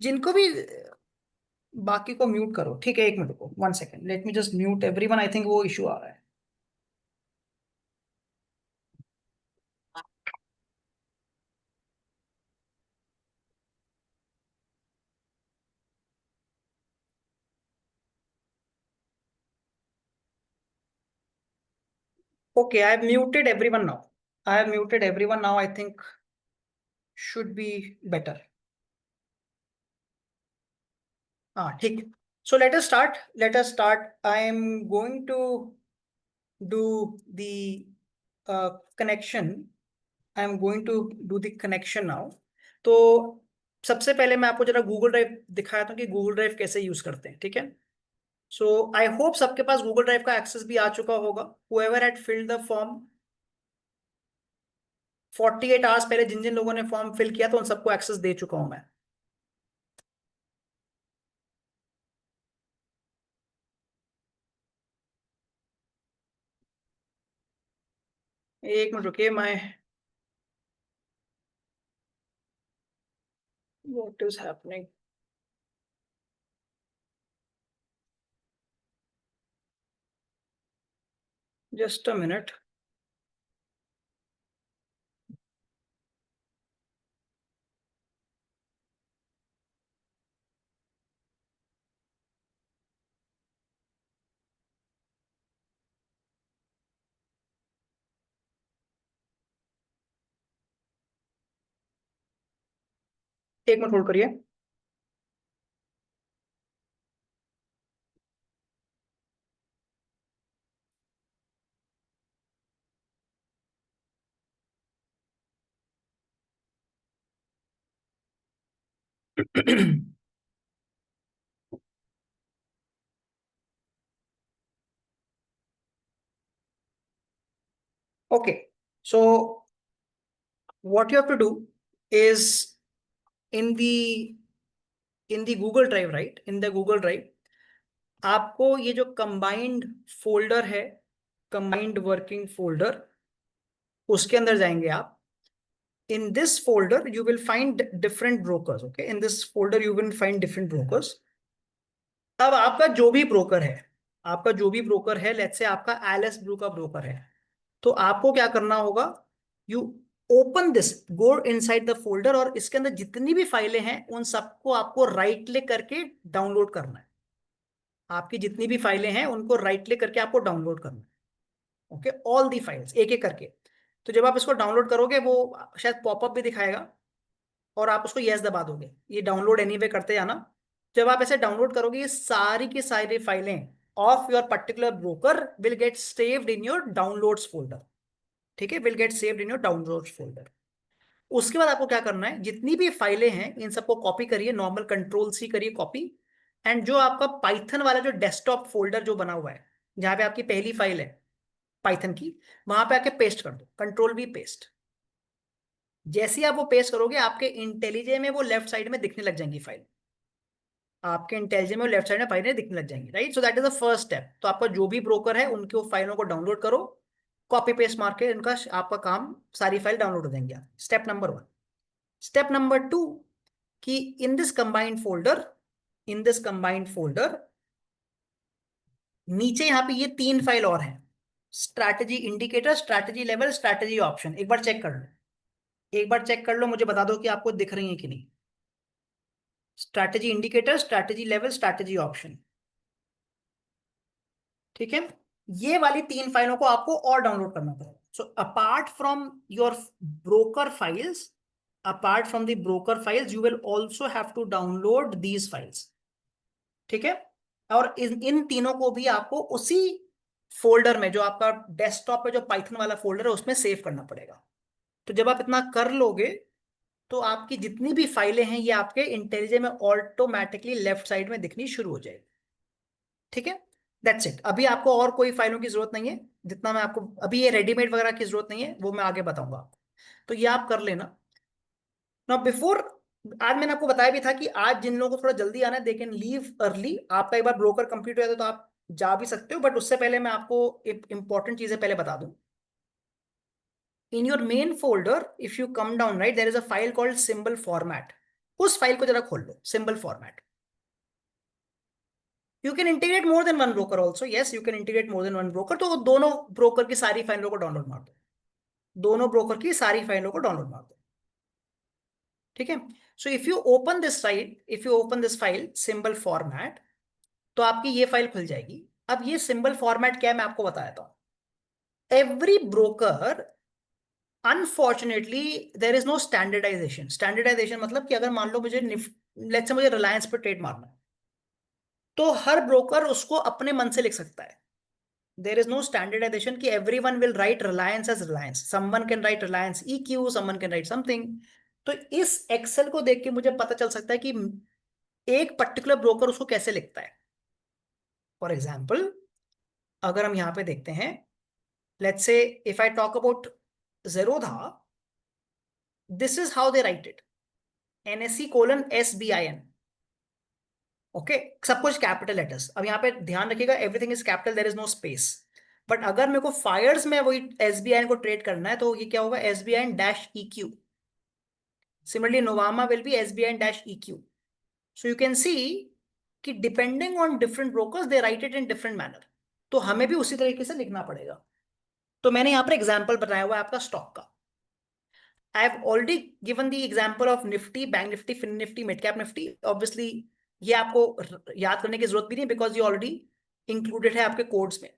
जिनको भी बाकी को म्यूट करो, ठीक है? 1 मिनट को, 1 second, let me just mute everyone. I think वो इशू आ रहा है। Okay, I have muted everyone now. I have muted everyone now, I think should be better. हाँ, ठीक। So let us start, let us start. I am going to do the connection. I am going to do the connection now. तो सबसे पहले मैं आपको जरा Google drive दिखाया था कि गूगल ड्राइव कैसे यूज करते हैं, ठीक है? सो आई होप सबके पास गूगल ड्राइव का एक्सेस भी आ चुका होगा। whoever had filled the form 48 hours पहले, जिन जिन लोगों ने फॉर्म फिल किया था उन सबको एक्सेस दे चुका हूं मैं। एक मिनट रुकिए, मैं what is happening. Just a minute. एक मिनट होल्ड करिए। Okay, so what you have to do is in the Google Drive, right? In the Google Drive, आपको ये जो कंबाइंड फोल्डर है, कंबाइंड वर्किंग फोल्डर, उसके अंदर जाएंगे आप। In this folder you will find different brokers. Okay, in this folder you will find different brokers. अब आपका जो भी ब्रोकर है, आपका जो भी ब्रोकर है, लेट्स से आपका एलएस ब्लू का ब्रोकर है, तो आपको क्या करना होगा? You open this, go inside the folder, और इसके अंदर जितनी भी फाइलें हैं उन सबको आपको राइट क्लिक करके डाउनलोड करना है। आपकी जितनी भी फाइलें हैं उनको राइट क्लिक करके आपको डाउनलोड करना है। ओके, ऑल दी फाइल्स, एक एक करके। तो जब आप इसको डाउनलोड करोगे, वो शायद पॉपअप भी दिखाएगा और आप उसको यस दबा दोगे, ये डाउनलोड एनीवे करते जाना। जब आप ऐसे डाउनलोड करोगे, ये सारी की सारी फाइलें of your particular broker will get saved in your downloads folder. ठीक है, will get saved in your downloads folder. उसके बाद आपको क्या करना है? जितनी भी फाइलें हैं इन सबको कॉपी करिए, नॉर्मल कंट्रोल सी करिए कॉपी। एंड जो आपका पाइथन वाला जो डेस्कटॉप फोल्डर जो बना हुआ है, जहां पे आपकी पहली फाइल है पाइथन की, वहां पे आके पेस्ट कर दो, कंट्रोल भी पेस्ट। जैसे ही आप वो पेस्ट करोगे, आपके इंटेलिजे में वो लेफ्ट साइड में दिखने लग जाएंगी फाइल। आपके इंटेलिजे में वो लेफ्ट साइड में फाइलें दिखने लग जाएंगी, right? So that is the first step. तो आपका जो भी ब्रोकर है उनकी वो फाइलों को डाउनलोड करो, कॉपी पेस्ट मार के इनका आपका काम, सारी फाइल डाउनलोड हो जाएंगी। Step number 1। स्टेप नंबर 2, कि in this combined folder, in this combined folder नीचे यहाँ पे ये 3 फाइल और हैं। Strategy indicator, strategy level, strategy option. एक बार चेक कर लो, एक बार चेक कर लो, मुझे बता दो कि आपको दिख रही है कि नहीं। Strategy indicator, strategy level, strategy option. ठीक है, ये वाली 3 फाइलों को आपको और डाउनलोड करना पड़ेगा। So apart from your broker files, apart from the broker files, you will also have to download these files. ठीक है, और इन तीनों को भी आपको उसी फोल्डर में, जो आपका डेस्कटॉप पे जो पाइथन वाला फोल्डर है, उसमें सेव करना पड़ेगा। तो जब आप इतना कर लोगे, तो आपकी जितनी भी फाइलें हैं ये आपके इंटेलिजे में ऑटोमेटिकली लेफ्ट साइड में दिखनी शुरू हो जाएगी। ठीक है, दैट्स इट। अभी आपको और कोई फाइलों की जरूरत नहीं है। जितना मैं आपको अभी, ये रेडीमेड वगैरह की जरूरत नहीं है, वो मैं आगे बताऊंगा आपको। तो ये आप कर लेना। नाउ बिफोर, आज मैंने आपको बताया भी था कि आज जिन लोगों को थोड़ा जल्दी आना है, दे कैन लीव अर्ली। आपका एक बार ब्रोकर कंप्लीट हो जाता है तो आप जा भी सकते हो, बट उससे पहले मैं आपको एक इंपॉर्टेंट चीजें पहले बता दूं। In your main folder, if you come down, right, there is a file called symbol format. उस फाइल को जरा खोल लो, symbol format. You can integrate more than one broker also, yes you can integrate more than one broker. तो दोनों broker की सारी फाइलों को डाउनलोड मार दो, दोनों ब्रोकर की सारी फाइलों को डाउनलोड मार दो, ठीक है। So if you open this site, if you open this file symbol format, तो आपकी ये फाइल खुल जाएगी। अब ये सिंबल फॉर्मेट क्या है मैं आपको बता देता हूं। Every broker, unfortunately there is no standardisation. Standardisation मतलब कि अगर मान लो मुझे लेट्स से मुझे रिलायंस पर ट्रेड मारना है, तो हर ब्रोकर उसको अपने मन से लिख सकता है। देर इज नो स्टैंडर्डाइजेशन कि everyone will write Reliance as Reliance, someone can write Reliance EQ, someone can write something. तो इस एक्सेल को देख के मुझे पता चल सकता है कि एक पर्टिकुलर ब्रोकर उसको कैसे लिखता है। फॉर एग्जाम्पल अगर हम यहां पे देखते हैं, let's say if I talk about Zerodha, this is how they write it, NSE:SBIN, okay, सब कुछ कैपिटल लेटर्स। अब यहाँ पे ध्यान रखिएगा everything is capital, there is no space. But अगर मेरे को फायर्स में वही SBIN को ट्रेड करना है तो ये क्या होगा, SBIN-EQ। Similarly Nuvama will be SBIN-EQ। So you can see कि depending on different brokers they write it in different manner, तो हमें भी उसी तरीके से लिखना पड़ेगा। तो मैंने यहाँ पर एग्जाम्पल बताया हुआ है आपका स्टॉक का। I have already given the example of Nifty, Bank Nifty, Fin Nifty, Mid Cap Nifty. Obviously ये आपको याद करने की जरूरत भी नहीं, बिकॉज ये ऑलरेडी इंक्लूडेड है आपके कोड्स में।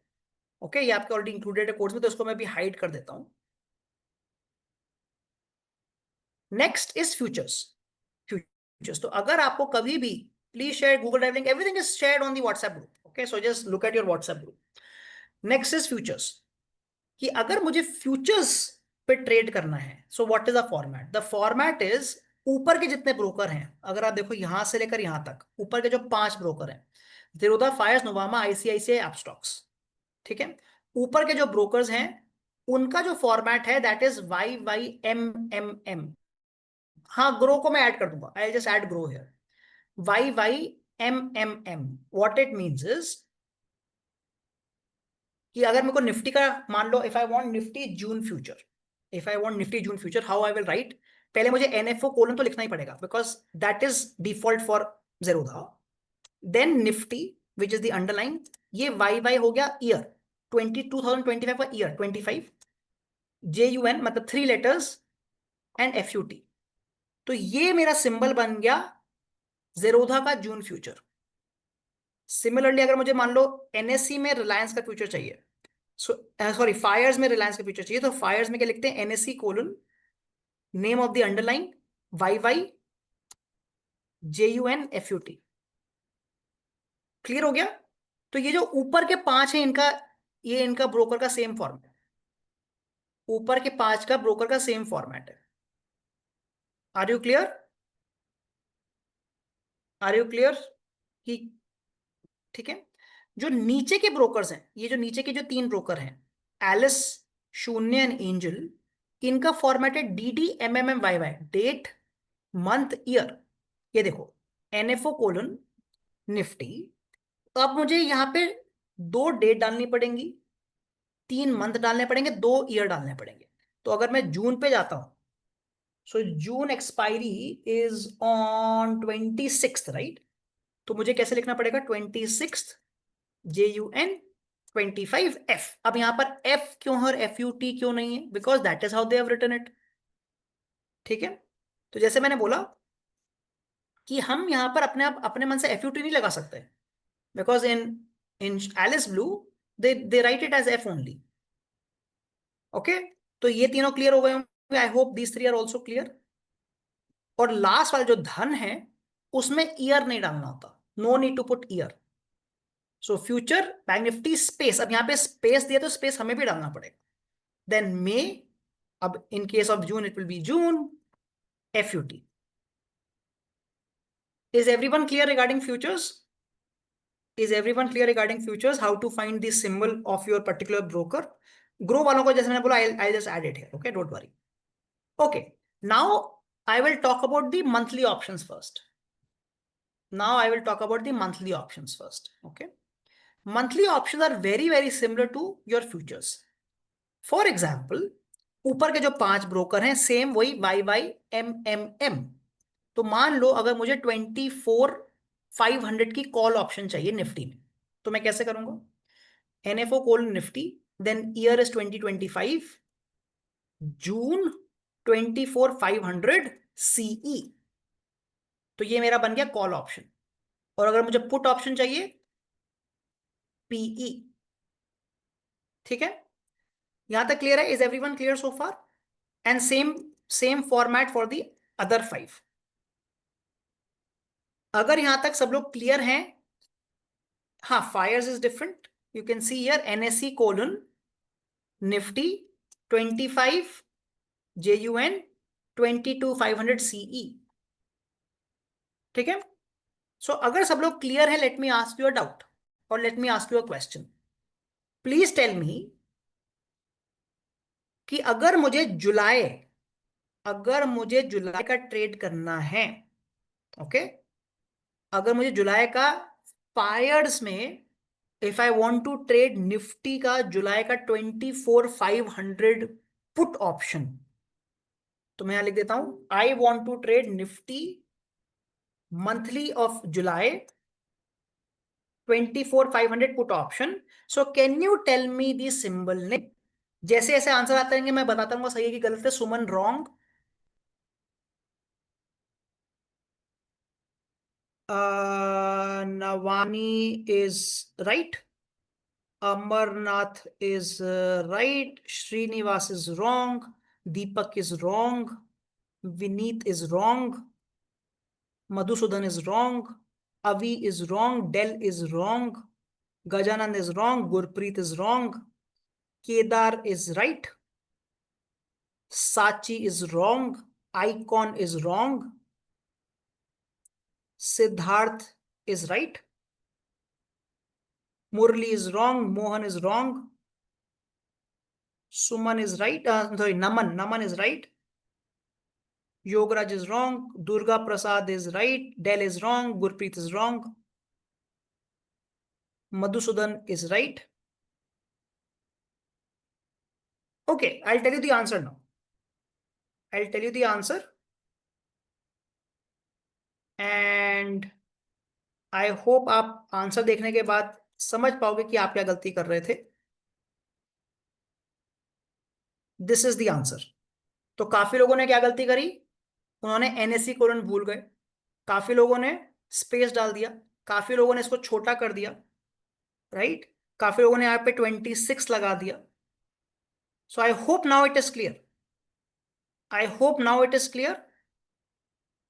ओके ये आपके ऑलरेडी इंक्लूडेड है कोड्स में, तो इसको मैं भी हाइड कर देता हूं। Next is futures. फ्यूचर्स तो अगर आपको कभी भी, please share Google drive link, everything is shared on the WhatsApp group, okay so just look at your WhatsApp group. Next is futures, कि अगर मुझे फ्यूचर्स पे ट्रेड करना है, so what is the format. The format is ऊपर के जितने broker हैं, अगर आप देखो यहां से लेकर यहां तक ऊपर के जो 5 ब्रोकर हैं, Zerodha, Fires, Nuvama, ICICI, Upstocks, ठीक है। ऊपर के जो ब्रोकर्स हैं उनका जो फॉर्मेट है दैट इज YYMMM। हाँ ग्रो को मैं ऐड कर दूंगा, I just add Groww here, YYMMM। What it means is कि अगर मेरे को निफ्टी का मान लो, if I want Nifty June future, if I want Nifty June future, how I will write. पहले मुझे NFO: तो लिखना ही पड़ेगा because that is default for Zerodha। Then Nifty which is the underline, ये YY हो गया ईयर, 2025 का ईयर 25, JUN मतलब 3 लेटर्स एंड FUT। तो ये मेरा सिंबल बन गया Zerodha का जून फ्यूचर। सिमिलरली अगर मुझे मान लो NSE में रिलायंस का फ्यूचर चाहिए, सॉरी फायर्स में रिलायंस का फ्यूचर चाहिए, तो फायर्स में क्या लिखते हैं, NSE: name of the underline YY JUN FUT। Clear हो गया। तो ये जो ऊपर के 5 हैं इनका, ये इनका ब्रोकर का सेम फॉर्मेट, ऊपर के 5 का ब्रोकर का सेम फॉर्मेट है। Are you clear, are you clear कि, ठीक है। जो नीचे के ब्रोकर्स हैं, ये जो नीचे के जो 3 ब्रोकर हैं, एलिस, शून्य एंड एंजल, इनका फॉर्मेट है DDMMMYY, डेट मंथ ईयर। ये देखो NFO: निफ्टी। तो अब मुझे यहाँ पे 2 डेट डालनी पड़ेंगी, 3 मंथ डालने पड़ेंगे, 2 ईयर डालने पड़ेंगे। तो अगर मैं जून पे जाता हूं, so June expiry is on 26, right. तो मुझे कैसे लिखना पड़ेगा, 26 JUN 25F। अब यहां पर F क्यों है और FUT क्यों नहीं है, because that is how they have written it, ठीक है। तो जैसे मैंने बोला कि हम यहां पर अपने आप अपने मन से FUT नहीं लगा सकते, because in in Alice Blue they write it as F only, okay. तो ये तीनों क्लियर हो गए होंगे, I hope these 3 are also clear. और लास्ट वाला जो धन है उसमें ईयर नहीं डालना होता, no need to put year. So future bank Nifty space, अब यहां पे स्पेस दिया तो स्पेस हमें भी डालना पड़ेगा। देन मे, अब in case of June it will be June FUT। Is everyone clear regarding futures, is everyone clear regarding futures, how to find the symbol of your particular broker. Groww वालों को जैसे मैंने बोला, I just add it here, okay don't worry. Okay now I will talk about the monthly options first. Now I will talk about the monthly options first. Okay. Monthly options are very, very similar to your futures. For example, ऊपर के जो 5 broker हैं same वही YYMMM, तो मान लो अगर मुझे 24,500 की कॉल ऑप्शन चाहिए निफ्टी में, तो मैं कैसे करूंगा? NFO colon Nifty, then year is 2025, June 24,500 CE। तो ये मेरा बन गया कॉल ऑप्शन। और अगर मुझे पुट ऑप्शन चाहिए, PE। ठीक है, यहां तक क्लियर है? Is everyone clear so far? And same same format for the other 5। अगर यहां तक सब लोग क्लियर हैं, हाँ, Fyers is different. You can see here NSE colon Nifty 25 JUN 22,500 CE। ठीक है, सो अगर सब लोग क्लियर है, let me ask you a doubt और let me ask you a question. Please tell me कि अगर मुझे जुलाई का ट्रेड करना है, ओके, अगर मुझे जुलाई का फायर्स में, if I want to trade Nifty का जुलाई का 24,500 पुट ऑप्शन, तो मैं यहां लिख देता हूं, I want to trade Nifty monthly of July 24,500 put option. So can you tell me the symbol name? जैसे जैसे आंसर आते रहेंगे मैं बताता हूँ सही है कि गलत है। Suman wrong, Navani is right, Amarnath is right. Srinivas is wrong. Deepak is wrong. Vineet is wrong. Madhusudan is wrong. Avi is wrong. Del is wrong. Gajanand is wrong. Gurpreet is wrong. Kedar is right. Sachi is wrong. Icon is wrong. Siddharth is right. Murli is wrong. Mohan is wrong. Suman is right. Sorry, Naman is right. Yogaraj is wrong. Durga Prasad is right. Del is wrong. Gurpreet is wrong. Madhusudan is right. Okay, I'll tell you the answer now. I'll tell you the answer. And I hope आप answer देखने के बाद समझ पाओगे कि आप क्या गलती कर रहे थे। This is the answer. तो काफी लोगों ने क्या गलती करी? उन्होंने NSE कोलन भूल गए, काफी लोगों ने स्पेस डाल दिया, काफी लोगों ने इसको छोटा कर दिया, राइट? काफी लोगों ने यहाँ पे 26 लगा दिया। So I hope now it is clear. I hope now it is clear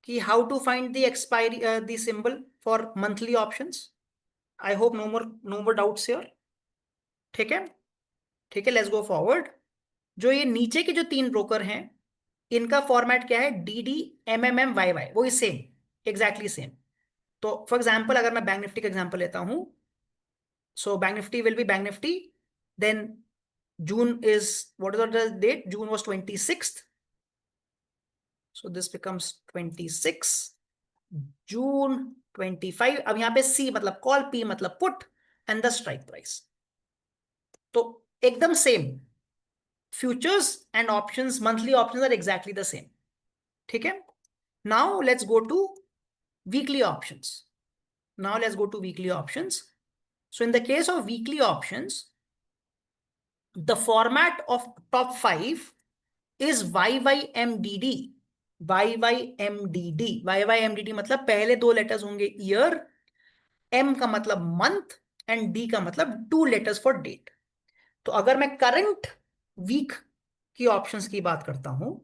कि how to find the expiry the symbol for monthly options. I hope no more doubts here. ठीक है, ठीक है, लेट्स गो फॉरवर्ड। जो ये नीचे के जो 3 ब्रोकर हैं, इनका फॉर्मेट क्या है? DD MMM YY, वो सेम, एग्जैक्टली सेम। तो फॉर एग्जाम्पल अगर मैं बैंक निफ्टी का एग्जाम्पल लेता हूं, so bank Nifty will be bank Nifty, then June is, what is the date? June was 26th, so this becomes 26, June 25। अब यहाँ पे C मतलब कॉल, P मतलब put, and the strike price. तो एकदम same, futures and options, monthly options are exactly the same. ठीक है, now let's go to weekly options. Now let's go to weekly options. So in the case of weekly options, the format of top 5 is YYMDD। YYMDD मतलब पहले 2 letters होंगे year, M का मतलब month, and D का मतलब 2 letters for date. तो अगर मैं करंट वीक की ऑप्शंस की बात करता हूं,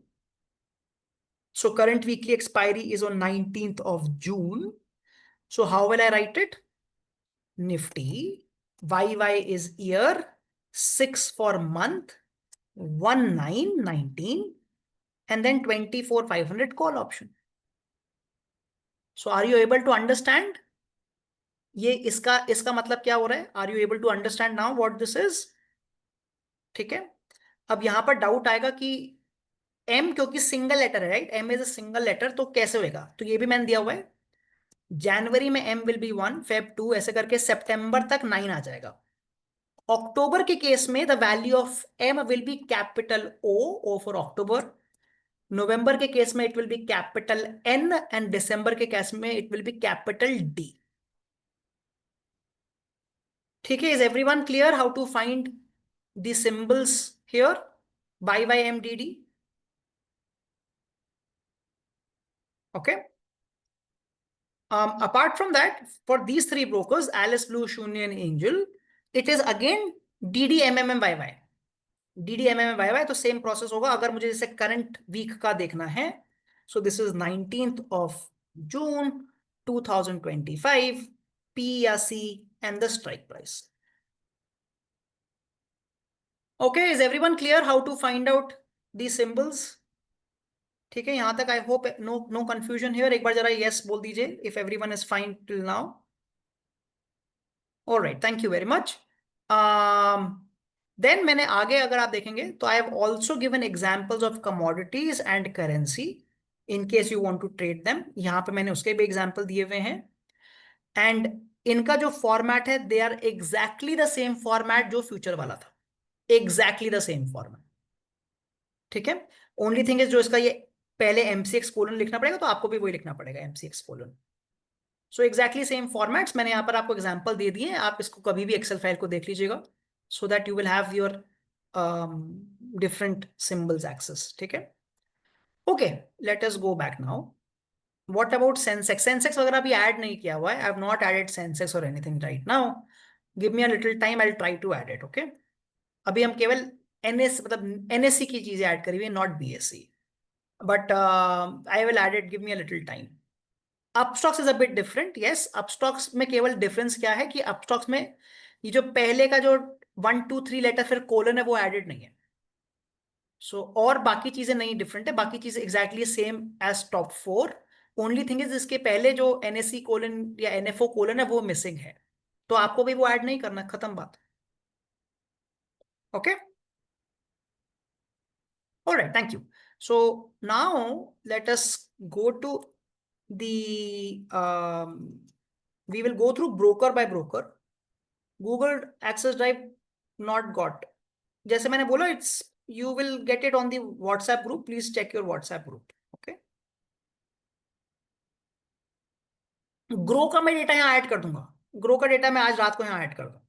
so current weekly expiry is on 19th of June. So how will I write it? Nifty, YY is year, 6 for month, 1919, and then 24,500 call option. So are you able to understand? ये इसका इसका मतलब क्या हो रहा है? Are you able to understand now what this is? ठीक है, अब यहां पर डाउट आएगा कि M क्योंकि सिंगल लेटर है, right? M is a single letter, तो कैसे होएगा? तो ये भी मैंने दिया हुआ है, जनवरी में M विल बी 1, Feb 2, ऐसे करके सितंबर तक 9 आ जाएगा। अक्टूबर के केस में the value of M will be capital O for October, नवंबर के केस में it will be capital N and दिसंबर के केस में it will be capital D. ठीक है, is everyone clear how to find the symbols here by MDD? Okay. Apart from that, for these three brokers, Alice, Blue, Shoonya, and Angel, it is again DDMMMYY. DDMMMYY तो same process होगा. अगर मुझे जैसे current week का देखना है, so this is 19th of June 2025, P या C and the strike price. Okay, is everyone clear how to find out these symbols? ठीक है, यहां तक I hope no confusion here. एक बार जरा यस बोल दीजिए if everyone is fine till now. Alright, thank you very much. Then मैंने आगे अगर आप देखेंगे तो I have also given examples of commodities and currency in case you want to trade them. यहां पे मैंने उसके भी एग्जांपल दिए हुए हैं. एंड इनका जो फॉर्मेट है, they are exactly the same format जो फ्यूचर वाला था. Exactly the same format. ठीक है, ओनली थिंग इज जो इसका ये पहले MCX कोलन लिखना पड़ेगा, तो आपको भी वही लिखना पड़ेगा MCX colon. So exactly same formats. मैंने यहाँ पर आपको एग्जांपल दे दिए, आप इसको कभी भी एक्सेल फाइल को देख लीजिएगा, so that you will have your different symbols access. ठीक है, okay, let us go back now. What about Sensex? Sensex वगैरह अभी ऐड नहीं किया हुआ है. I have not added Sensex और anything right now. Give me a little time, I will try to add it. Okay, अभी हम केवल NS मतलब NSE की चीजें ऐड करी हुई है, not BSE. But I will add it, give me a little time. Upstox is a bit different. Yes, Upstox में केवल डिफरेंस क्या है कि अपस्टॉक्स में ये जो पहले का जो 1 2 3 लेटर फिर कोलन है वो एडेड नहीं है. सो और बाकी चीजें नहीं डिफरेंट है, बाकी चीजें exactly same as top 4. Only thing is इसके पहले जो NSE कोलन या NFO कोलन है वो मिसिंग है, तो आपको भी वो ऐड नहीं करना. खत्म बात. Okay, alright, thank you. So now let us go to the we will go through broker by broker. Google Access Drive not got. जैसे मैंने बोला, it's you will get it on the WhatsApp group. Please check your WhatsApp group. Okay. Grow का मैं data यहाँ add कर दूंगा. Grow का data मैं आज रात को यहाँ ऐड कर दूंगा.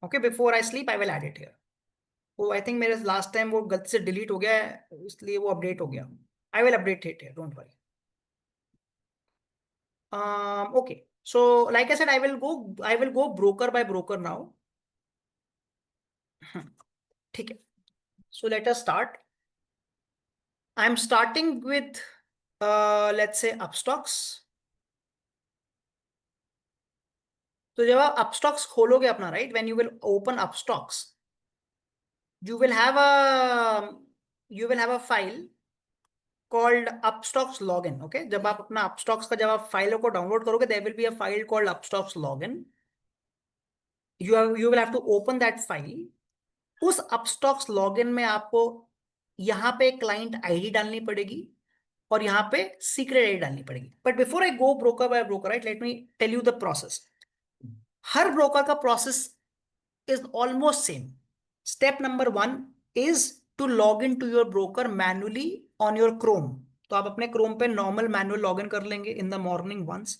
Okay, before I sleep I will add it here. वो आई थिंक मेरे लास्ट टाइम वो गलती से डिलीट हो गया है, इसलिए वो अपडेट हो गया. I will update it here, don't worry. Okay, so like I said, I will go broker by broker now. ठीक है, so let us start. I'm starting with let's say upstocks. तो जब आप upstocks खोलोगे अपना, right, when you will open upstocks, you will have a file called upstocks login. Okay, जब आप अपना upstocks का जब आप फाइलों को डाउनलोड करोगे, there will be a file called upstocks login. You will have to open that file. उस अपस्टॉक्स लॉगिन में आपको यहां पे क्लाइंट आईडी डालनी पड़ेगी और यहां पे सीक्रेट आईडी डालनी पड़ेगी. But before I go broker by broker, right, let me tell you the process. हर ब्रोकर का process is almost same. Step number 1 is to log in to your broker manually on your Chrome. तो आप अपने Chrome पे normal manual log in कर लेंगे in the morning once.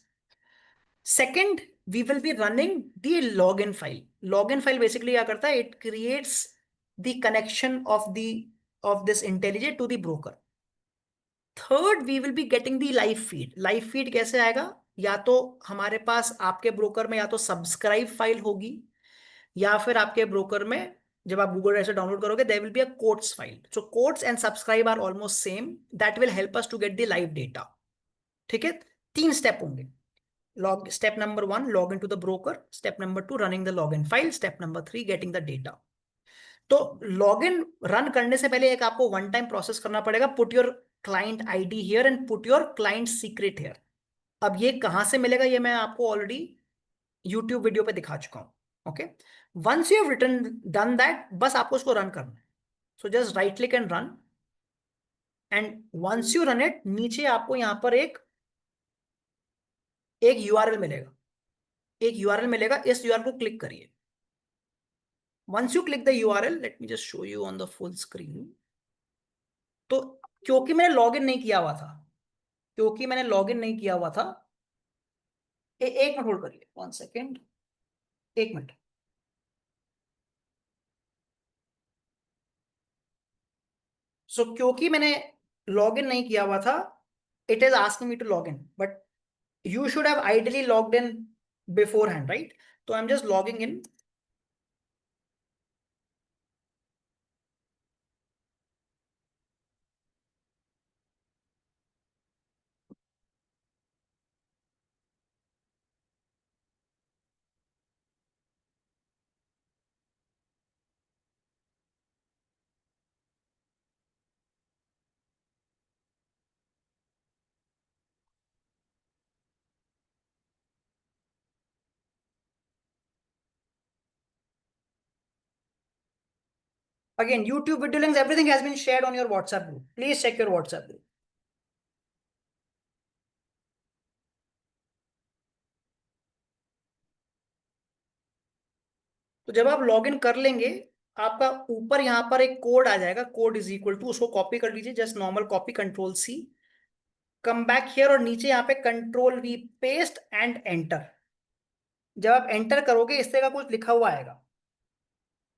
Second, we will be running the login file. Login file basically क्या करता है? It creates the connection of this IntelliJ to the broker. Third, we will be getting the live feed. Live feed कैसे आएगा? या तो हमारे पास आपके broker में या तो सब्सक्राइब फाइल होगी, या फिर आपके ब्रोकर में जब आप गूगल ड्राइव से डाउनलोड करोगे, there will be a quotes file. So quotes and subscribe are almost same. That will help us to get the live data. ठीक है, 3 स्टेप होंगे. Step number 1, log into the broker. Step number 2, running the login file. Step number 3, getting the data. तो login run करने से पहले एक आपको one time process करना पड़ेगा. Put your client ID here and put your client secret here. अब ये कहां से मिलेगा, ये मैं आपको ऑलरेडी यूट्यूब वीडियो पे दिखा चुका हूं. Okay, once you have written done that, बस आपको उसको रन करना है. So just right click and run. And once you run it, नीचे आपको यहां पर एक URL मिलेगा. इस URL को क्लिक करिए. Once you click the URL, let me just show you on the full screen. तो क्योंकि मैंने लॉगिन नहीं किया हुआ था, क्योंकि मैंने लॉगिन नहीं किया हुआ था। एक मिनट होल्ड करिए, 1 सेकेंड, 1 मिनट। सो क्योंकि मैंने लॉगिन नहीं किया हुआ था, it is asking me to log in, but you should have ideally logged in beforehand, right? So I'm just logging in. Again, YouTube video links, everything has been shared on your WhatsApp group. Please check your WhatsApp group. तो जब आप login कर लेंगे, आपका ऊपर यहाँ पर एक कोड आ जाएगा, कोड इज इक्वल टू, उसको कॉपी कर लीजिए, just normal copy, control C, come back here, और नीचे यहाँ पे control V, paste and enter. जब आप एंटर करोगे इस तरह का कुछ लिखा हुआ आएगा,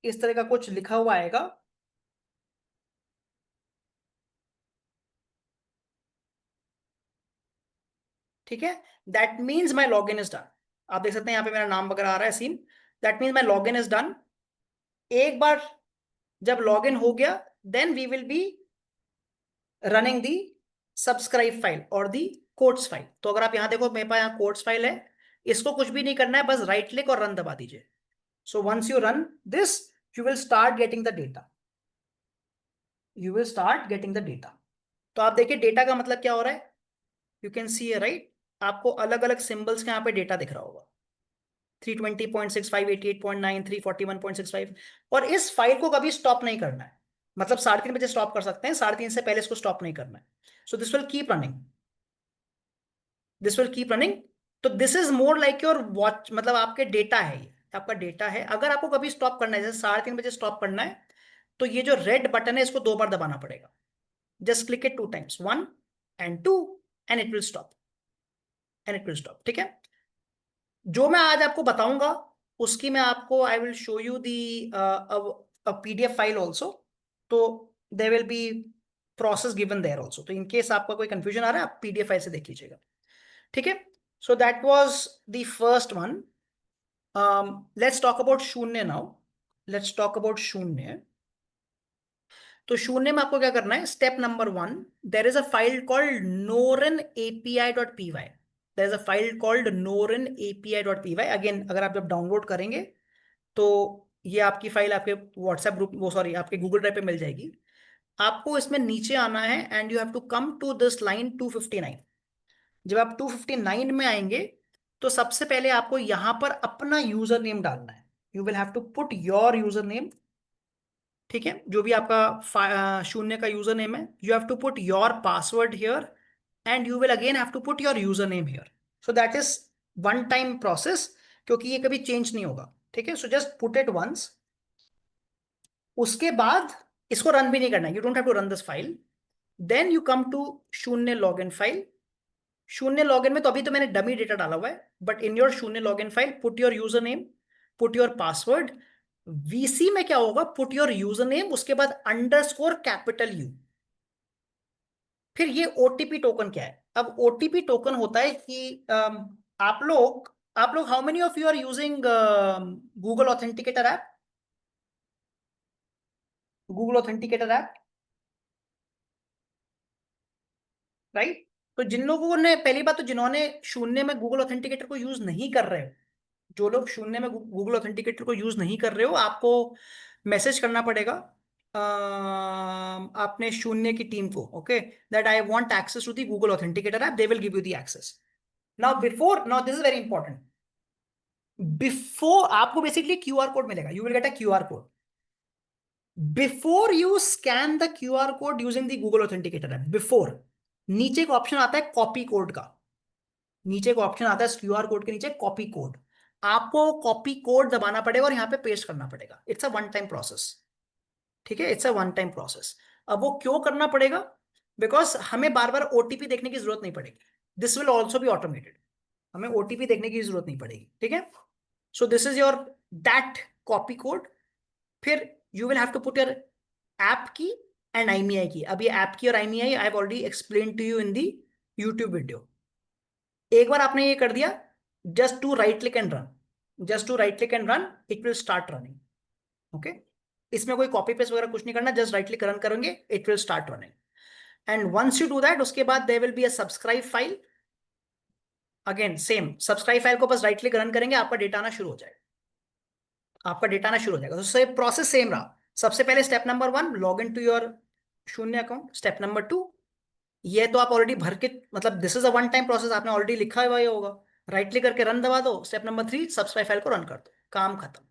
इस तरह का कुछ लिखा हुआ आएगा। ठीक है, that means my log in is done. आप देख सकते हैं यहाँ पे मेरा नाम वगैरह आ रहा है, seen. That means my log in is done. एक बार जब लॉग इन हो गया, then we will be running the subscribe file और दी कोड्स फाइल। तो अगर आप यहाँ देखो, मेरे पास यहाँ कोड्स फाइल है, इसको कुछ भी नहीं करना है, बस राइट क्लिक और रन दबा दीजिए। So once you run this, you will start getting the data, you will start getting the data. तो आप देखिए डेटा का मतलब क्या हो रहा है, यू कैन सी राइट, आपको अलग अलग सिंबल्स का यहाँ पे डेटा दिख रहा होगा, 320.65, 88.9, 341.65। और इस फाइल को कभी स्टॉप नहीं करना है, मतलब 3:30 बजे स्टॉप कर सकते हैं, 3:30 से पहले इसको स्टॉप नहीं करना है। So this will keep running, this will keep running. तो this is more like your watch, मतलब आपके डेटा है, ये आपका डेटा है। अगर आपको कभी स्टॉप करना है, जैसे 3:30 बजे स्टॉप करना है, तो ये जो रेड बटन है इसको 2 बार दबाना पड़ेगा। Just click it 2 times, 1 and 2, and it will stop, and it will stop. ठीक है, जो मैं आज आपको बताऊंगा उसकी मैं आपको, I will show you the PDF file also. तो there will be process given there also, तो इन केस आपका कोई कंफ्यूजन आ रहा है, आप PDF फाइल से देख लीजिएगा। ठीक है, so that was the first one. Let's talk about शून्य नाउ, लेट्स टॉक अबाउट शून्य। तो शून्य में आपको क्या करना है, step number 1, there is a file called norenapi.py, there is a file called norenapi.py। Again, अगर आप जब डाउनलोड करेंगे तो ये आपकी फाइल आपके व्हाट्सएप ग्रुप, वो सॉरी, आपके गूगल ड्राइव पे मिल जाएगी। आपको इसमें नीचे आना है, and you have to come to this line 259। जब आप 259 में आएंगे, तो सबसे पहले आपको यहां पर अपना यूजर नेम डालना है। You will have to put your user name. ठीक है, जो भी आपका शून्य का यूजर नेम है, you have to put your password here, and you will again have to put your user name here. So that is one time process, क्योंकि ये कभी चेंज नहीं होगा। ठीक है, so just put it once. उसके बाद इसको रन भी नहीं करना है, you don't have to run this file. Then you come to Shoonya login file. Shoonya login में तो अभी तो मैंने डमी डेटा डाला हुआ है, बट इन योर शून्य login file put your user name, put your password. VC में क्या होगा, पुट योर यूजर नेम, उसके बाद अंडरस्कोर कैपिटल U। फिर ये OTP टोकन क्या है, अब OTP टोकन होता है कि आप लोग how many of you are using Google authenticator app, Google authenticator app, right? तो जिन लोगों ने, पहली बात तो जिन्होंने शून्य में गूगल ऑथेंटिकेटर को यूज नहीं कर रहे हो, जो लोग शून्य में गूगल ऑथेंटिकेटर को यूज नहीं कर रहे हो, आपको मैसेज करना पड़ेगा आपने शून्य की टीम को, okay, that I want access to the Google authenticator app, they will give you the access. Now this is very important. Before आपको बेसिकली QR कोड मिलेगा, you will get a QR code. Before you scan the QR code using the Google authenticator app, before, नीचे एक option आता है copy code का, नीचे एक option आता है QR कोड के नीचे कॉपी कोड। आपको कॉपी कोड दबाना पड़ेगा और यहां पे पेस्ट करना पड़ेगा। It's a one time process. ठीक है, it's a one time process. अब वो क्यों करना पड़ेगा, बिकॉज हमें बार बार ओटीपी देखने की जरूरत नहीं पड़ेगी, this will also be automated, हमें ओटीपी देखने की जरूरत नहीं पड़ेगी, ठीक है। So this is your that copy code. फिर you will have to put your app key and IMEI key. अब ये ऐप की और IMEI I have already explain to you in the YouTube video. एक बार आपने ये कर दिया, just to right click and run, just to right click and run, it will start running. Okay, इसमें कोई कॉपी पेस्ट वगैरह कुछ नहीं करना, जस्ट राइट क्लिक रन करेंगे, it will start running. And once you do that, उसके बाद there will be a subscribe file. Again same, subscribe file को बस राइट क्लिक रन करेंगे, आपका डेटा आना शुरू हो जाएगा, आपका डेटा आना शुरू हो जाएगा। तो से प्रोसेस सेम रहा। सबसे पहले step number 1, log in to your Shoonya account. Step number 2, ये तो आप ऑलरेडी भर के, मतलब this is a one time process, आपने ऑलरेडी लिखा हुआ ही होगा। राइट क्लिक करके रन दबा दो। स्टेप नंबर 3, सब्सक्राइब फाइल को रन कर दो, काम खत्म,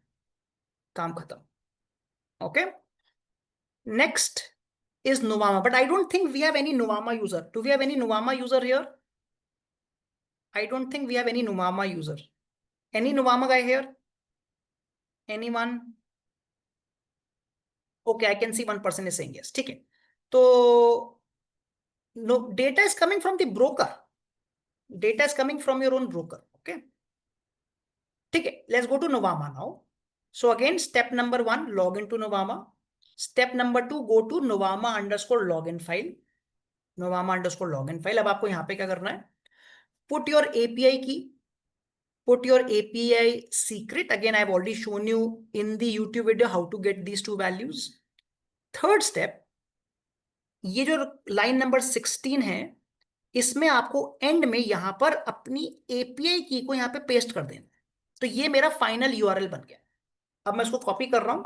काम खत्म। Okay, next is Novama, but I don't think we have any Novama user. Do we have any Novama user here? I don't think we have any Novama user. Any Novama guy here? Anyone? Okay, I can see one person is saying yes. ठीक है, तो no, data is coming from the broker. Data is coming from your own broker. Okay, ठीक है, let's go to Novama now. So again, step number 1, log into Novama. Step number 2, go to Novama underscore login file. Novama underscore login file. अब आपको यहाँ पे क्या करना है? Put your API key. Put your API secret. Again, I've already shown you in the YouTube video how to get these two values. Third step, ये जो line number 16 है, इसमें आपको एंड में यहां पर अपनी API की को यहां पे पेस्ट कर देना। तो ये मेरा फाइनल URL बन गया। अब मैं इसको कॉपी कर रहा हूं,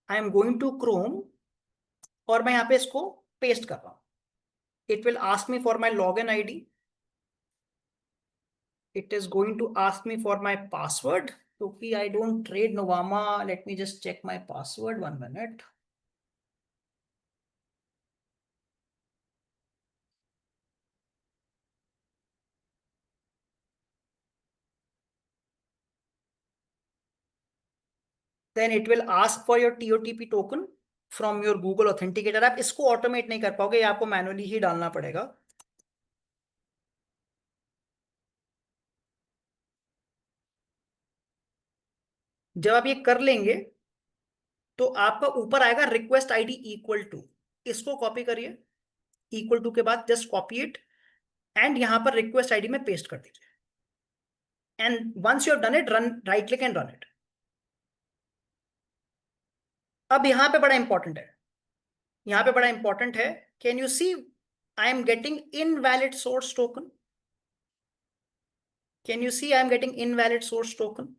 I am going to Chrome, और मैं यहां पे इसको पेस्ट कर रहा हूं। It will ask me for my log in ID, it is going to ask me for my password. क्योंकि I don't trade Novama, let me just check my password, 1 minute. Then it will ask for your TOTP token from your Google Authenticator. आप इसको automate नहीं कर पाओगे, ये आपको manually ही डालना पड़ेगा। जब आप ये कर लेंगे तो आपका ऊपर आएगा रिक्वेस्ट ID इक्वल टू, इसको कॉपी करिए, इक्वल टू के बाद जस्ट कॉपी इट एंड यहां पर रिक्वेस्ट ID में पेस्ट कर दीजिए। And once you have done it, run, right click and run it. अब यहां पे बड़ा इंपॉर्टेंट है, यहां पे बड़ा इंपॉर्टेंट है, can you see I am getting invalid source token? Can you see I am getting invalid source token,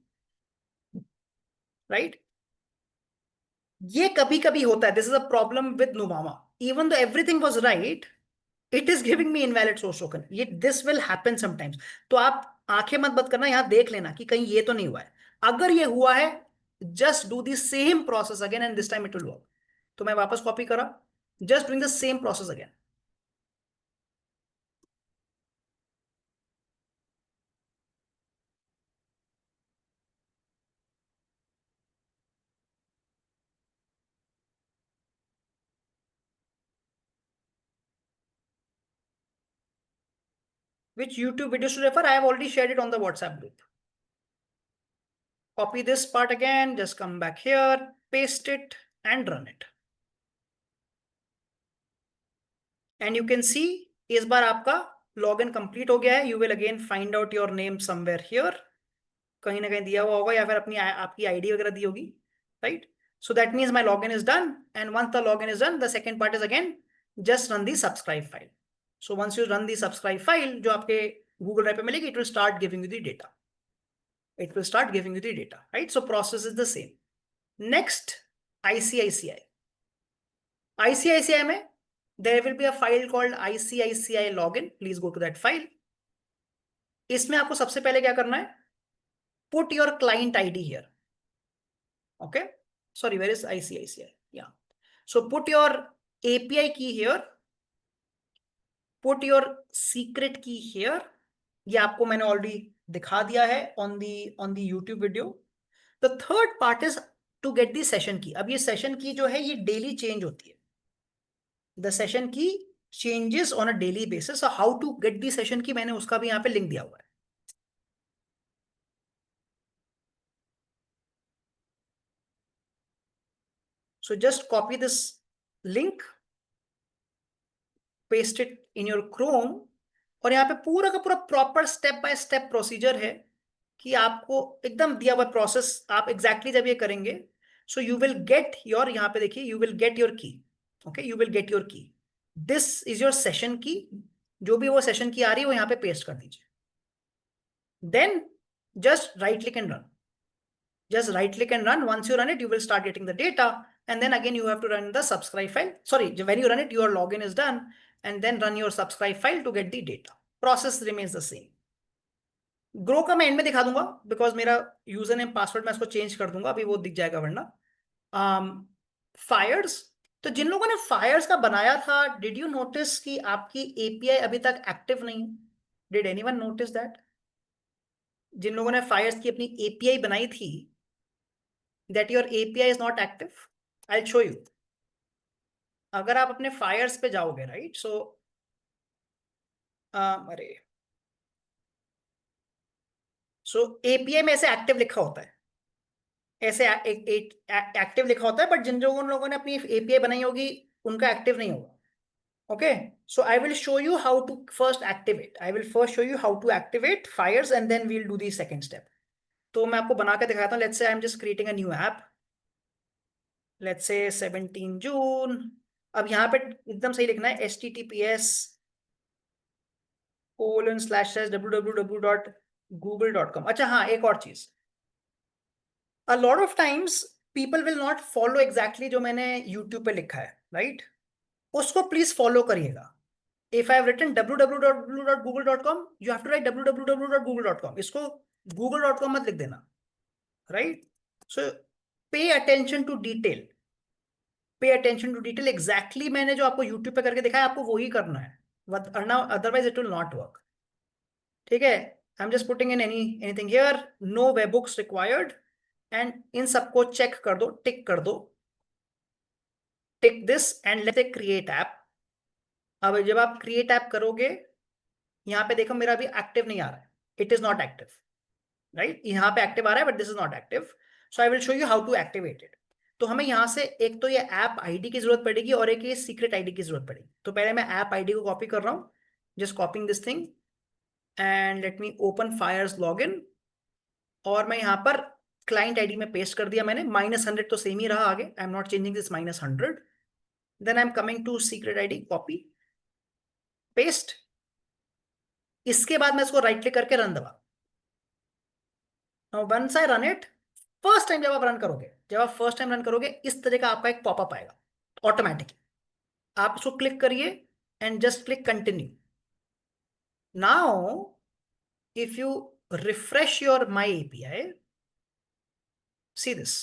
right? ये कभी कभी होता है, this is a problem with Novama। Even though everything was right, it is giving me invalid source token. ये this will happen sometimes. तो आप आंखें मत बंद करना, यहां देख लेना कि कहीं ये तो नहीं हुआ है। अगर ये हुआ है, just do the same process again and this time it will work. तो मैं वापस कॉपी करा, just doing the same process again. Which YouTube videos to refer? I have already shared it on the WhatsApp group. Copy this part again, just come back here, paste it and run it. And you can see इस बार आपका login complete हो गया है। You will again find out your name somewhere here. कहीं ना कहीं दिया हुआ होगा, या फिर अपनी आपकी ID वगैरह दी होगी, right? So that means my login is done. And once the login is done, the second part is again just run the subscribe file. So once you run the subscribe file, जो आपके Google Drive पे मिलेगी, it will start giving you the data. It will start giving you the data, right? So process is the same. Next, ICICI. ICICI में there will be a file called ICICI login. Please go to that file. इसमें आपको सबसे पहले क्या करना है? Put your client ID here. Okay. Sorry, where is ICICI? Yeah. So put your API key here. Put your secret key here. ये आपको मैंने ऑलरेडी दिखा दिया है on the YouTube video. The third part is to get the session key. अब ये session key जो है ये डेली चेंज होती है। The session key changes on a daily basis, how to get the session key मैंने उसका भी यहाँ पे लिंक दिया हुआ है। So just copy this link, paste it in your Chrome, और यहाँ पे पूरा का पूरा proper step by step procedure है कि आपको एकदम दिया हुआ प्रोसेस आप एग्जैक्टली जब ये करेंगे, so you will get your, यहाँ पे देखिए, यू विल गेट योर की। Okay, you will get your की, दिस इज योर सेशन की। जो भी वो सेशन की आ रही है वो यहाँ पे पेस्ट कर दीजिए। Then just right click and run, just right click and run. Once you run it, you will start getting the data, and then again you have to run the subscribe file. Sorry, when you run it, your login is done, and then run your subscribe file to get the data. Process remains the same. Grow का मैं and में दिखा दूंगा, because मेरा user name password मैं इसको change कर दूंगा, अभी वो दिख जाएगा वरना। फायर्स, तो जिन लोगों ने फायर्स का बनाया था, डिड यू नोटिस कि आपकी एपीआई अभी तक एक्टिव नहीं है? Did anyone notice that? जिन लोगों ने फायर्स की अपनी एपीआई बनाई थी, that your API is not active? I'll show you. अगर आप अपने फायर्स पे जाओगे, राइट, सो अरे, सो एपीआई में ऐसे एक्टिव लिखा होता है, ऐसे एक्टिव लिखा होता है, बट जिन लोगों ने अपनी एपीआई बनाई होगी उनका एक्टिव नहीं होगा। Okay, so I will show you how to first activate, I will first show you how to activate Fyers, and then we'll do the second step. तो मैं आपको बना के दिखाता हूँ। Let's say I am just creating a new app, let's say 17 जून। अब यहाँ पे एकदम सही लिखना है, https://www.google.com। अच्छा हाँ, एक और चीज, a lot of times people will not follow exactly जो मैंने यूट्यूब पे लिखा है, राइट, उसको प्लीज फॉलो करिएगा। If I have written www.google.com, you have to write www.google.com। इसको google.com मत लिख देना, right. So pay attention to detail, pay attention to detail, exactly मैंने जो आपको यूट्यूब पे करके दिखाया आपको वही करना है, वरना otherwise it will not work. ठीक है, I am just putting in anything here, no web books required, and in सबको चेक कर दो, टिक कर दो, tick this and let's create app. अब जब आप क्रिएट ऐप करोगे, यहाँ पे देखो मेरा अभी एक्टिव नहीं आ रहा है, it is not active, right, यहाँ पे एक्टिव आ रहा है but this is not active. So I will show you how to activate it. तो हमें यहाँ से एक तो ये ऐप आईडी की जरूरत पड़ेगी और एक ये सीक्रेट आईडी की जरूरत पड़ेगी। तो पहले मैं ऐप आईडी को कॉपी कर रहा हूँ, just copying this thing, and let me open Fyers login, और मैं यहाँ पर क्लाइंट आईडी में पेस्ट कर दिया मैंने, -100 तो सेम ही रहा आगे, I am not changing this -100। Then I am coming to secret ID, copy, paste. इसके बाद मैं इसको राइट क्लिक करके रन दबा। Now once I run it, first time जब आप रन करोगे, जब आप फर्स्ट टाइम रन करोगे, इस तरह का आपका एक पॉपअप आएगा ऑटोमेटिकली। आप उसको क्लिक करिए and just click continue. Now if you refresh your my API, see this,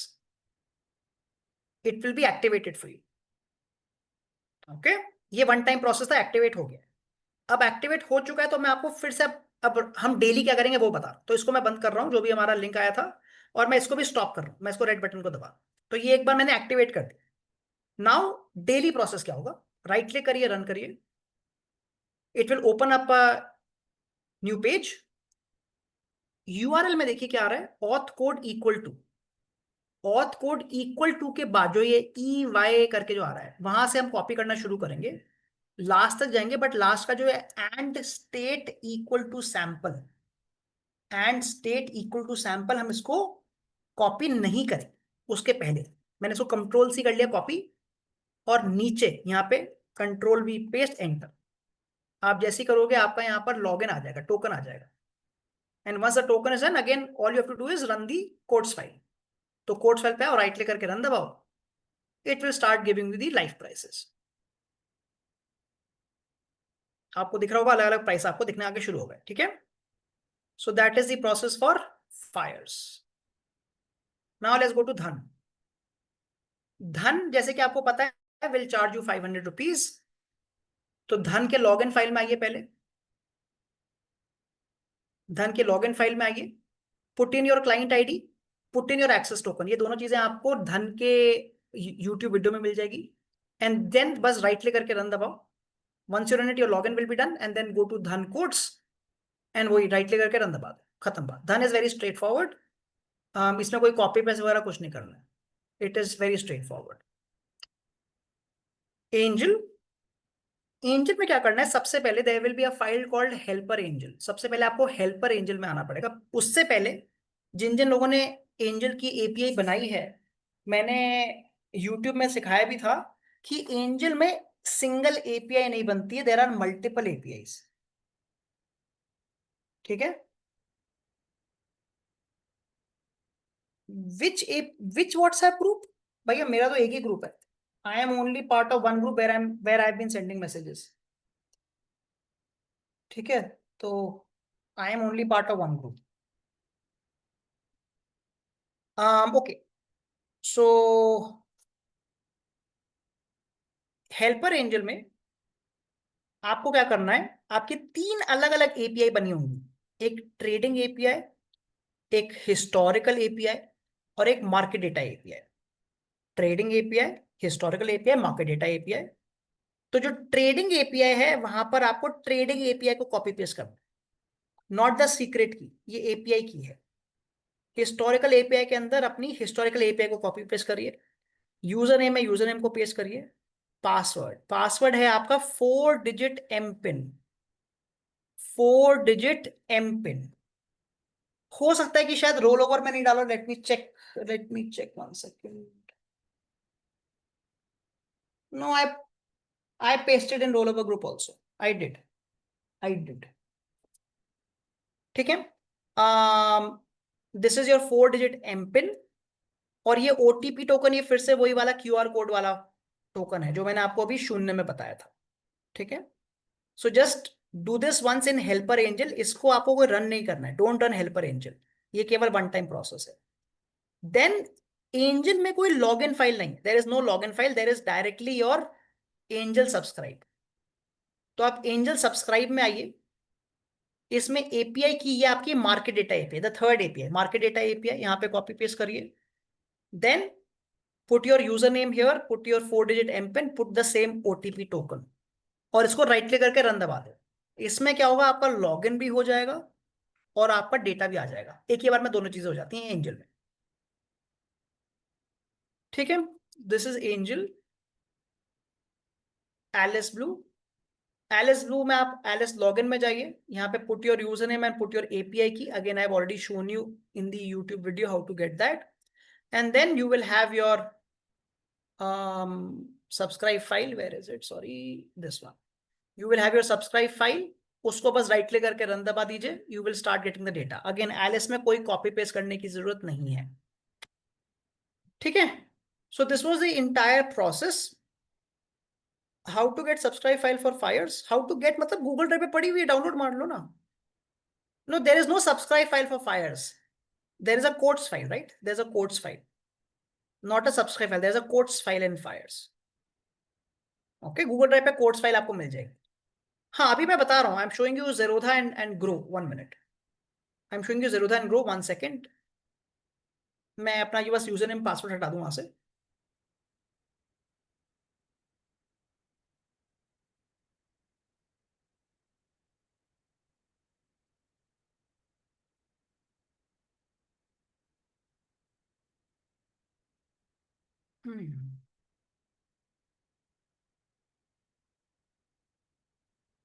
it will be activated for you. Okay, ये वन टाइम प्रोसेस था, एक्टिवेट हो गया। अब एक्टिवेट हो चुका है तो मैं आपको फिर से अब हम डेली क्या करेंगे वो बता। तो इसको मैं बंद कर रहा हूं, जो भी हमारा लिंक आया था, और मैं इसको भी स्टॉप कर रहा हूं, मैं इसको रेड बटन को दबा। तो ये एक बार मैंने एक्टिवेट कर दिया। नाउ डेली प्रोसेस क्या होगा, राइट क्लिक करिए, रन करिए, it will open up new page. URL में देखिए क्या आ रहा है, auth code equal to, auth code equal to के बाद जो ये ई वाई करके जो आ रहा है, वहां से हम कॉपी करना शुरू करेंगे, लास्ट तक जाएंगे, बट लास्ट का जो है and state equal to sample, and state equal to sample, हम इसको कॉपी नहीं करें। उसके पहले मैंने इसको कंट्रोल सी कर लिया कॉपी, और नीचे यहाँ पे कंट्रोल वी पेस्ट एंटर। आप जैसे ही करोगे आपका यहाँ पर लॉगिन आ जाएगा, टोकन आ जाएगा, and once the token is done, again all you have to do is run the codes file. तो कोड्स फाइल पे आओ, राइट क्लिक करके रन दबाओ, it will start giving you the live prices. आपको दिख रहा होगा, अलग अलग प्राइस आपको दिखने आगे शुरू हो गए। ठीक है, so that is the process for Fyers. Now let's go to Dhan. Dhan जैसे कि आपको पता है विल चार्ज यू 500 रुपीज। तो धन के लॉगिन फाइल में आइए, पहले धन के लॉगिन फाइल में आइए, put in your client ID, put in your access token. ये दोनों चीजें आपको धन के यूट्यूब वीडियो में मिल जाएगी। एंड देन बस राइट क्लिक करके रन दबाओ। Once you run it your login will be done and then go to Dhan codes and वही राइट क्लिक करके रन दबा दो, खत्म बात। धन इज वेरी स्ट्रेट फॉरवर्ड। इसमें कोई कॉपी पेस्ट वगैरह कुछ नहीं करना है, it is very straightforward. Angel, Angel में क्या करना है, सबसे पहले there will be a file called helper Angel. सबसे पहले आपको हेल्पर एंजल में आना पड़ेगा। उससे पहले जिन जिन लोगों ने एंजल की एपीआई बनाई है, मैंने यूट्यूब में सिखाया भी था कि एंजल में सिंगल एपीआई नहीं बनती है, देयर आर मल्टीपल एपीआईज। ठीक है। Which WhatsApp group? भैया मेरा तो एक ही ग्रुप है। I am only part of one group where I been sending messages. ठीक है। तो I am only part of one group. Okay, so helper Angel में आपको क्या करना है, आपकी तीन अलग अलग एपीआई बनी होंगी। एक ट्रेडिंग एपीआई, एक हिस्टोरिकल एपीआई और एक market data API. Trading API, historical API, market data API. तो जो ट्रेडिंग एपीआई है वहां पर आपको ट्रेडिंग एपीआई को कॉपी पेस्ट करना, नॉट द सीक्रेट की, ये एपीआई की है। हिस्टोरिकल एपीआई के अंदर अपनी हिस्टोरिकल एपीआई को कॉपी पेस्ट करिए। यूजर नेम है, यूजर नेम को पेस्ट करिए। पासवर्ड, पासवर्ड है आपका 4 digit M PIN. 4 digit M PIN. हो सकता है कि शायद रोल ओवर में नहीं डालो, let me check, let me check 1 second. No, I pasted in roll over group also, I did, I did. ठीक है। This is your 4 digit M PIN. और ये ओटीपी टोकन, ये फिर से वही वाला क्यूआर कोड वाला टोकन है जो मैंने आपको अभी शून्य में बताया था। ठीक है। So just do this once in helper Angel. इसको आपको कोई रन नहीं करना है, डोंट रन हेल्पर एंजल, ये केवल वन टाइम प्रोसेस है। देन एंजल में कोई लॉग इन फाइल नहीं, there is no log in file, there is directly your Angel subscribe. तो आप एंजल सब्सक्राइब में आइए। इसमें एपीआई की, ये आपकी market data API, the third API market data API, यहाँ पे कॉपी पेस्ट करिए। Then put your user name here, put your 4 digit M PIN, put the same OTP token और इसको राइट क्लिक करके रन दबा दो। इसमें क्या होगा, आपका लॉगिन भी हो जाएगा और आपका डेटा भी आ जाएगा, एक ही बार में दोनों चीजें हो जाती हैं एंजल में। ठीक है। This is Angel Alice Blue. एलिस ब्लू में आप एलिस लॉगिन में जाइए, यहाँ पे put your user name and put your API key. Again I have already shown you in the YouTube video how to get that. And then you will have your subscribe file. Where is it? Sorry, this one. You will have your subscribe file. उसको बस right click करके run दबा दीजिए, you will start getting the data. Again Alice में कोई copy paste करने की जरूरत नहीं है। ठीक है। So this was the entire process. How to get subscribe file for Fyers, how to get, मतलब गूगल ड्राइव पे पड़ी हुई है, डाउनलोड मार लो ना। No, there is no subscribe file for Fyers, there is a codes file, right, there is a codes file, not a subscribe file, there is a codes file in Fyers. Okay, Google drive पे codes file आपको मिल जाएगी। हाँ, अभी मैं बता रहा हूँ, I am showing you Zerodha and grow, 1 minute. I am showing you Zerodha and grow, 1 second. मैं अपना ये बस यूजर नेम पासवर्ड हटा दूं वहां से।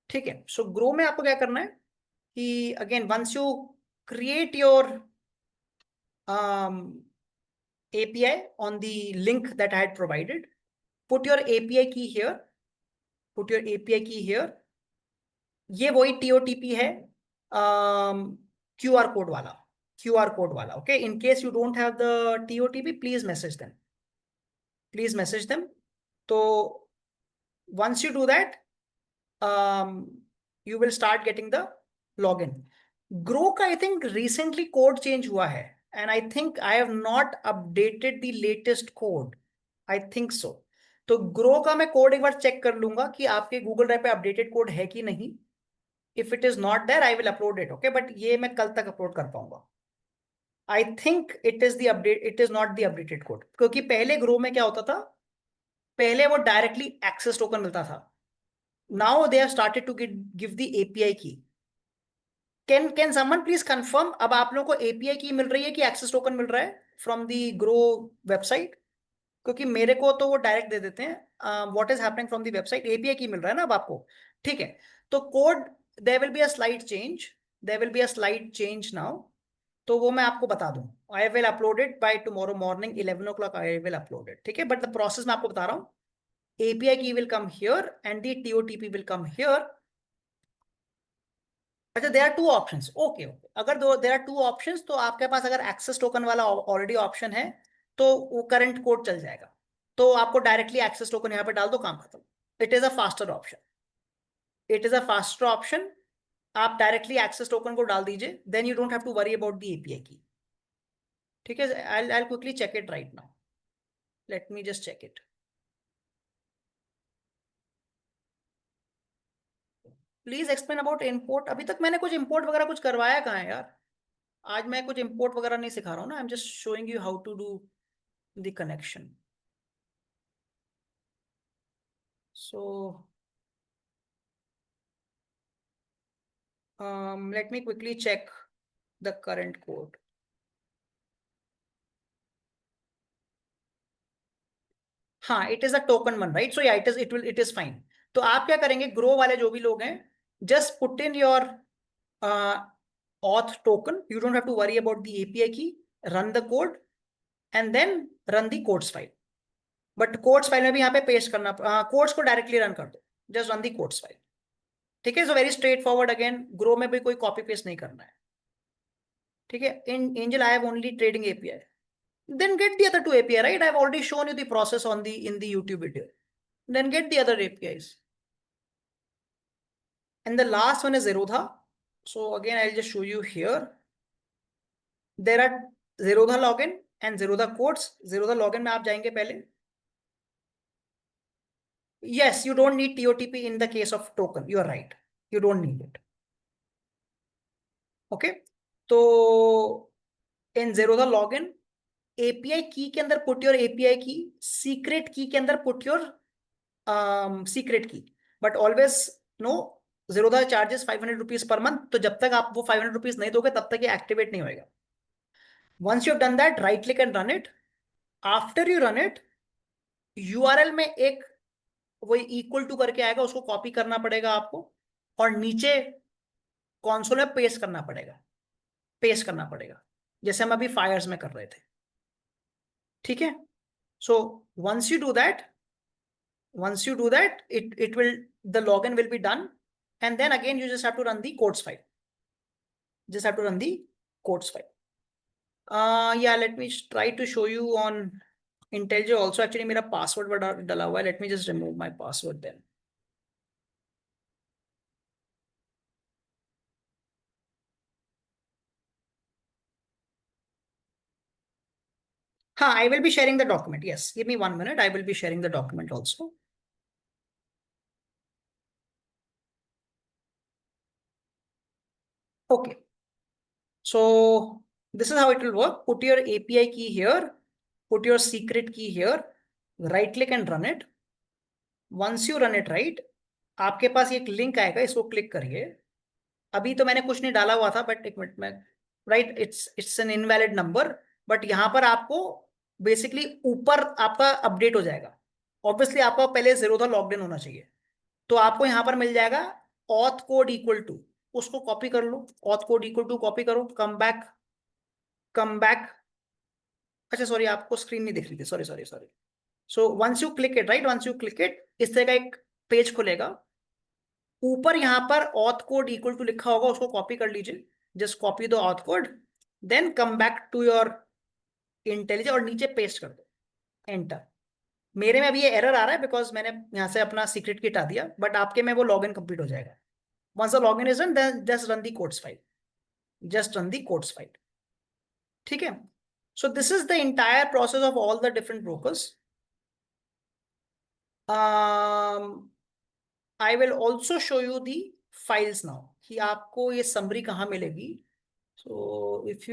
ठीक है। सो ग्रो में आपको क्या करना है कि again once you create your API on the link that I had provided, put your API key here, put your API key here. ये वही TOTP है, QR कोड वाला, QR कोड वाला। Okay, in case you don't have the TOTP, please message them, please message them. तो once you do that, you will start getting the login. Groww का I think recently code change हुआ है, and I think I have not updated the latest code, I think so. तो ग्रो का मैं code एक बार check कर लूंगा कि आपके गूगल ड्राइव पे अपडेटेड कोड है कि नहीं। If it is not there I will upload it, okay, but ये मैं कल तक अपलोड कर पाऊंगा। I think it is the update, it is not the updated code, क्योंकि पहले ग्रो में क्या होता था, पहले वो डायरेक्टली एक्सेस टोकन मिलता था। now they have started to give the API key. Can someone please confirm, अब आप लोगों को API की मिल रही है कि एक्सेस टोकन मिल रहा है फ्रॉम दी ग्रो वेबसाइट? क्योंकि मेरे को तो वो डायरेक्ट दे देते हैं what is happening from the website. API की मिल रहा है ना अब आपको? ठीक है, तो code there will be a slide change, there will be a slide change now. तो वो मैं आपको बता दूं, I will upload it by tomorrow morning 11 o'clock, I will upload it. ठीक है, बट द प्रोसेस मैं आपको बता रहा हूँ। API key will come here and the TOTP will come here. अच्छा, there are two options, okay okay. अगर दो देयर आर टू ऑप्शंस तो आपके पास अगर एक्सेस टोकन वाला ऑलरेडी ऑप्शन है तो वो करंट कोड चल जाएगा, तो आपको डायरेक्टली एक्सेस टोकन यहाँ पे डाल दो, काम खत्म। It is a faster option, it is a faster option. आप डायरेक्टली एक्सेस टोकन को डाल दीजिए, then you don't have to worry about the API key. ठीक है, I quickly check it right now, let me just check it. Please explain about import. अभी तक मैंने कुछ इम्पोर्ट वगैरह कुछ करवाया कहाँ है यार? आज मैं कुछ इम्पोर्ट वगैरह नहीं सिखा रहा हूँ ना, I am just showing you how to do the connection. So let me quickly check the current code. हाँ, it is a token one right, so या इट इज फाइन। तो आप क्या करेंगे, ग्रो वाले जो भी लोग हैं, just put in your auth token, you don't have to worry about the API key, run the code and then run the codes file। But codes file में भी यहाँ पे पेस्ट करना, कोड्स को डायरेक्टली रन कर दो, just run the codes file. ठीक है, so very straight forward. Again grow में भी कोई कॉपी पेस्ट नहीं करना है। ठीक है, in Angel I have only trading API। Then get the other two API, right? I've already shown you the process on the in the YouTube video. Then get the other APIs. And the last one is Zerodha. So again, I'll just show you here. There are Zerodha login and Zerodha codes. Zerodha login में आप जाएंगे पहले। Yes, you don't need TOTP in the case of token. You are right. You don't need it. Okay. तो in Zerodha login, API key के अंदर put your API key, secret key के अंदर put your secret key, but always no, Zerodha charges 500 rupees per month, तो जब तक आप वो 500 rupees नहीं दोगे तब तक ये एक्टिवेट नहीं होएगा। once you have done that, right click and run it। after you run it, URL में एक वही इक्वल टू करके आएगा, उसको कॉपी करना पड़ेगा आपको और नीचे कॉन्सोल में पेस्ट करना पड़ेगा, पेस्ट करना पड़ेगा, जैसे हम अभी फायर्स में कर रहे थे। ठीक है, सो once you do that, it will, the login will be done, and then again you just have to run the codes file, just have to run the codes file। Yeah, let me try to show you on IntelliJ also। actually मेरा password बड़ा डला हुआ है, let me just remove my password then। हाँ, I will be sharing the document, yes, give me 1 minute, I will be sharing the document also। Okay, so this is how it will work। put your API key here, put your secret key here, right click and run it। once you run it right, आपके पास एक link आएगा, इसको click करिए। अभी तो मैंने कुछ नहीं डाला हुआ था, बट एक मिनट में, right, it's an invalid number, but यहाँ पर आपको बेसिकली ऊपर आपका अपडेट हो जाएगा। ऑब्वियसली आपका पहले Zerodha लॉग्ड इन होना चाहिए, तो आपको यहाँ पर मिल जाएगा auth कोड इक्वल टू, उसको कॉपी कर लो, auth code equal to copy करो, कम बैक, कम बैक। अच्छा सॉरी, आपको स्क्रीन नहीं दिख रही थी, sorry sorry sorry. So once you click it, right, once you click it, इस तरह का एक पेज खुलेगा। ऊपर यहाँ पर auth कोड इक्वल टू लिखा होगा, उसको कॉपी कर लीजिए, जस्ट कॉपी दो auth code, then come back to your IntelliJ और नीचे पेस्ट कर दो, एंटर। मेरे में अभी ये एरर आ रहा है बिकॉज मैंने यहाँ से अपना सीक्रेट की हटा दिया, बट आपके में वो लॉगिन कंप्लीट हो जाएगा। Once the login is done, then just run the codes file, just run the codes file. ठीक है, so this is the entire process of all the different brokers. I will also show you the files now, कि आपको ये summary कहाँ मिलेगी। सो if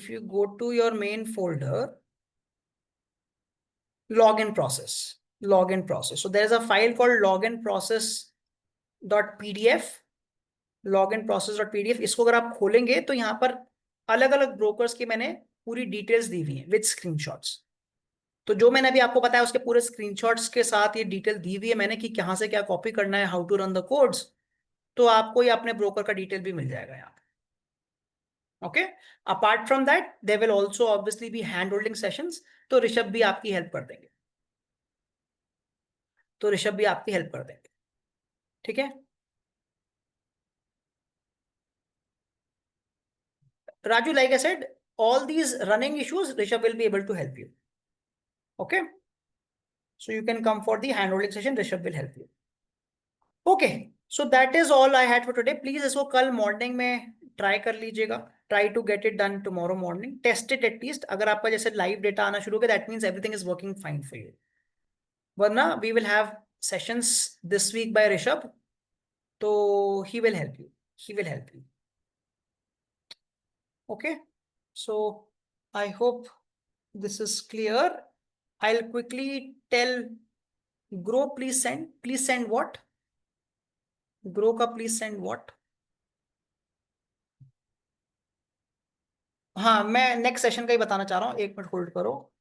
you go to your main folder, login process, login process. So there is a file called login process.pdf. login process.pdf, इसको अगर आप खोलेंगे तो यहाँ पर अलग अलग ब्रोकर्स की मैंने पूरी डिटेल्स दी हुई है विद स्क्रीनशॉट्स। तो जो मैंने अभी आपको बताया उसके पूरे स्क्रीनशॉट्स के साथ ये डिटेल दी हुई है मैंने कि कहाँ से क्या कॉपी करना है, how to run the codes. तो आपको ये अपने ब्रोकर का डिटेल भी मिल जाएगा यहाँ पे। Okay, apart from that there will also obviously be hand holding sessions. तो ऋषभ भी आपकी हेल्प कर देंगे। ठीक है Raju, like I said, all these running issues Rishabh will be able to help you. Okay, so you can come for the hand holding session, Rishabh will help you. Okay, so that is all I had for today. Please इसको कल morning में try कर लीजिएगा। Try to get it done tomorrow morning, test it at least. अगर आपका जैसे live data आना शुरू हो गया that means everything is working fine for you. वरना we will have sessions this week by Rishabh, तो he will help you, Okay, so I hope this is clear. I'll quickly tell grow, please send what? Grow का please send what? हाँ, मैं next session का ही बताना चाह रहा हूँ, 1 minute hold करो।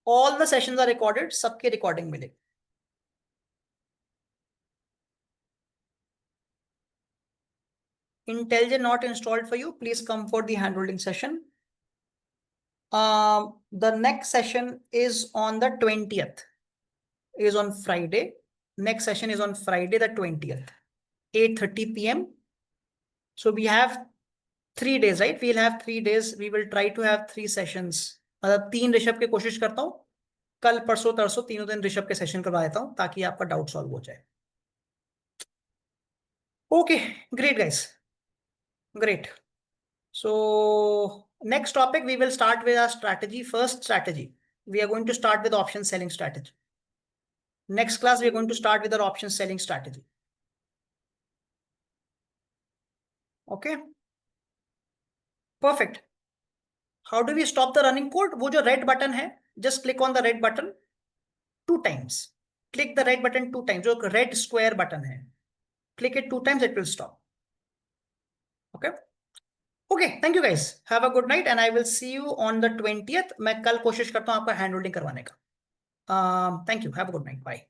All the sessions are recorded, सबके रिकॉर्डिंग मिलेगी। IntelliJ not installed for you, please come for the hand holding session. The next session is on the 20th, is on Friday. Next session is on Friday the 20th, 8:30 p.m. So we have 3 days, right? We'll have 3 days. We will try to have 3 sessions. मतलब 3 ऋषभ की कोशिश करता हूँ, कल परसों तरसों तीनों दिन ऋषभ के सेशन करवा देता हूँ ताकि आपका डाउट सॉल्व हो जाए। Okay, great guys, great. So next topic we will start with our strategy. First strategy, we are going to start with option selling strategy. Next class we are going to start with our option selling strategy. Okay, perfect. How do we stop the running code? वो जो red button है, just click on the red button 2 times. Click the red button 2 times. जो red square button है, click it 2 times, it will stop. Okay. Okay, thank you guys. Have a good night and I will see you on the 20th. मैं कल कोशिश करता हूँ आपका hand holding करवाने का। Thank you. Have a good night. Bye.